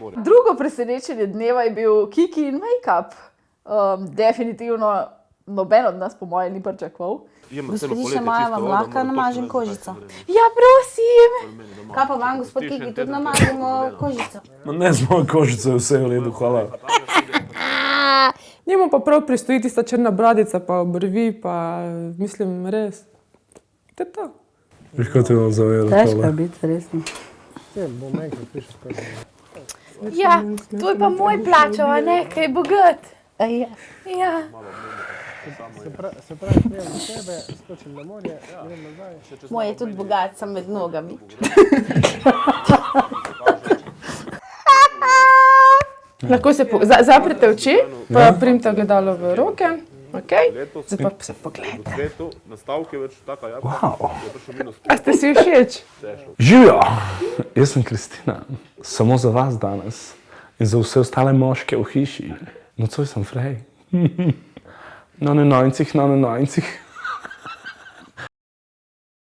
Drugo presenečenje dneva je bil Kiki in make-up. Definitivno noben od nas, po mojem, ni pričakoval. Gospodična Maja, vam lahko namažem kožico? Ja, prosim! Kaj pa vam, gospod Kiki, tudi namažemo kožico? Ne, z mojo kožico je vse v redu, hvala. Njemu pa prav pristoji tista črna bradica, pa obrvi, pa mislim res. To je to. Viš, kaj te vam zaveda? Težko je biti, resno. Ja, to je pa moj plačal, a ne, kaj je bogat. Ja. Se pravi, grem na sebe, skočim na morje, grem nazaj. Moj je tudi bogat, sem med nogami. Lahko se zaprite oči, pa primite gledalo v roke. Zdaj pa se pogledajte. Wow. A ste si všeč? Živijo! Jaz sem Kristina. Samo za vas danes in za vse ostale moške v hiši. Nocoj sem Frej. Na 90.